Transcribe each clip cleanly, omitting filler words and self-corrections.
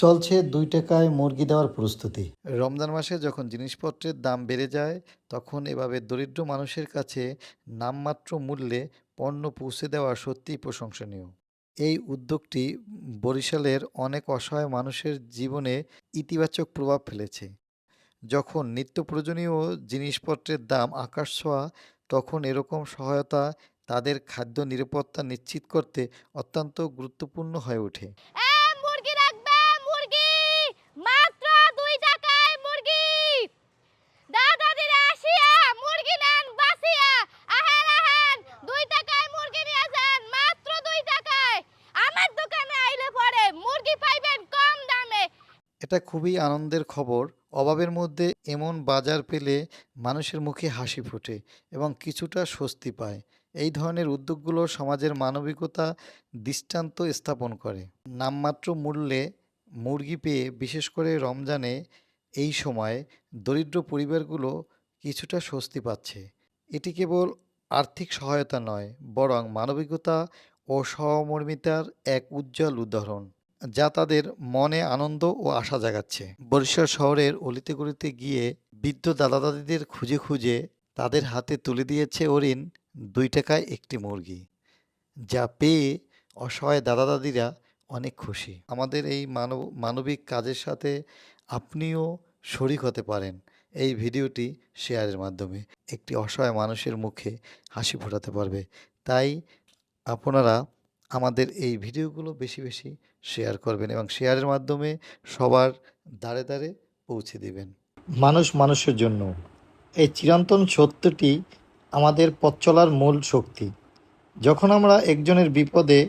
চলছে ২ টাকায় মুরগি দেওয়ার প্রস্তুতি। রমজান মাসে যখন জিনিসপত্রের দাম বেড়ে যায়, তখন এভাবে দরিদ্র মানুষের কাছে নামমাত্র মূল্যে পণ্য পৌঁছে দেওয়া সত্যিই প্রশংসনীয়। এই উদ্যোগটি বরিশালের অনেক অসহায় মানুষের জীবনে ইতিবাচক প্রভাব ফেলেছে। যখন নিত্য প্রয়োজনীয় জিনিসপত্রের দাম আকাশ ছোঁয়া, তখন এরকম সহায়তা তাদের খাদ্য নিরাপত্তা নিশ্চিত করতে অত্যন্ত গুরুত্বপূর্ণ হয়ে ওঠে। মুরগি রাখবে মুরগি মাত্র ২ টাকায় মুরগি। দাদাদিরা আসিয়া মুরগি নেন বাসিয়া। আহেন আহেন ২ টাকায় মুরগি নিয়ে যান মাত্র ২ টাকায়। আমার দোকানে আইলে পরে মুরগি পাইবেন কম দামে। এটা খুবই আনন্দের খবর। অভাবের মধ্যে এমন বাজার পেলে মানুষের মুখে হাসি ফোটে এবং কিছুটা স্বস্তি পায়। এই ধরনের উদ্যোগগুলো সমাজের মানবিকতা দৃষ্টান্ত স্থাপন করে। নামমাত্র মূল্যে মুরগি পেয়ে বিশেষ করে রমজানে এই সময় দরিদ্র পরিবারগুলো কিছুটা স্বস্তি পাচ্ছে। এটি কেবল আর্থিক সহায়তা নয়, বরং মানবিকতা ও সহমর্মিতার এক উজ্জ্বল উদাহরণ, যা তাদের মনে আনন্দ ও আশা জাগাচ্ছে। বরিশাল শহরের অলিতে গলিতে গিয়ে বৃদ্ধ দাদা দাদিদের খুঁজে খুঁজে তাদের হাতে তুলে দিয়েছে অরিন ২ টাকায় একটি মুরগি, যা পেয়ে অসহায় দাদা দাদিরা অনেক খুশি। আমাদের এই মানবিক কাজের সাথে আপনিও শরিক হতে পারেন এই ভিডিওটি শেয়ারের মাধ্যমে। একটি অসহায় মানুষের মুখে হাসি ফোটাতে পারবে। তাই আপনারা আমাদের এই ভিডিওগুলো বেশি বেশি শেয়ার করবেন এবং শেয়ারের মাধ্যমে সবার দ্বারে দ্বারে পৌঁছে দিবেন। মানুষ মানুষের জন্য এই চিরন্তন সত্যটি আমাদের পথ চলার মূল শক্তি। যখন আমরা একজনের বিপদে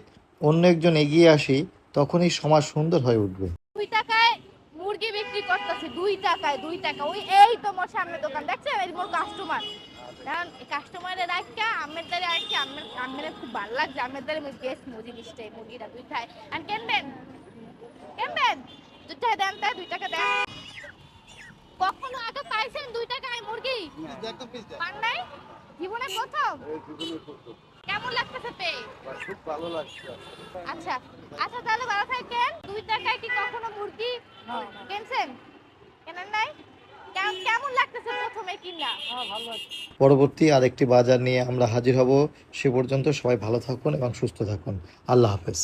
অন্য একজন এগিয়ে আসি, তখনই সমাজ সুন্দর হয়ে উঠবে। ২ টাকায় মুরগি বিক্রি করতেছে ২ টাকায় ২ টাকা। ওই এই তো মোর সামনে দোকান দেখছেন এই মোর কাস্টমার। কারণ এই কাস্টমারের রাখা আমের দ্বারে আর কি আমের খুব ভালো লাগছে। আমের দ্বারে বেস্ট মুরগি মিষ্টি মুরগিটা ২ টাকায়। আর কিনবেন? কিনবেন? ২ টাকা দেন তা ২ টাকা দেন। কখনো আগে পাইছেন ২ টাকায় মুরগি? পান নাই? জীবনে প্রথম? কেমন লাগতেছে পেয়ে? খুব ভালো লাগছে। আচ্ছা আচ্ছা তাহলে ভালো থাকেন। ২ টাকায় কি কখনো মুরগি কিনছেন? কেনেন নাই? কেমন লাগতেছে প্রথমে কিনা? ভালো লাগছে। পরবর্তী আরেকটি বাজার নিয়ে আমরা হাজির হব। সে পর্যন্ত সবাই ভালো থাকুন এবং সুস্থ থাকুন। আল্লাহ হাফেজ।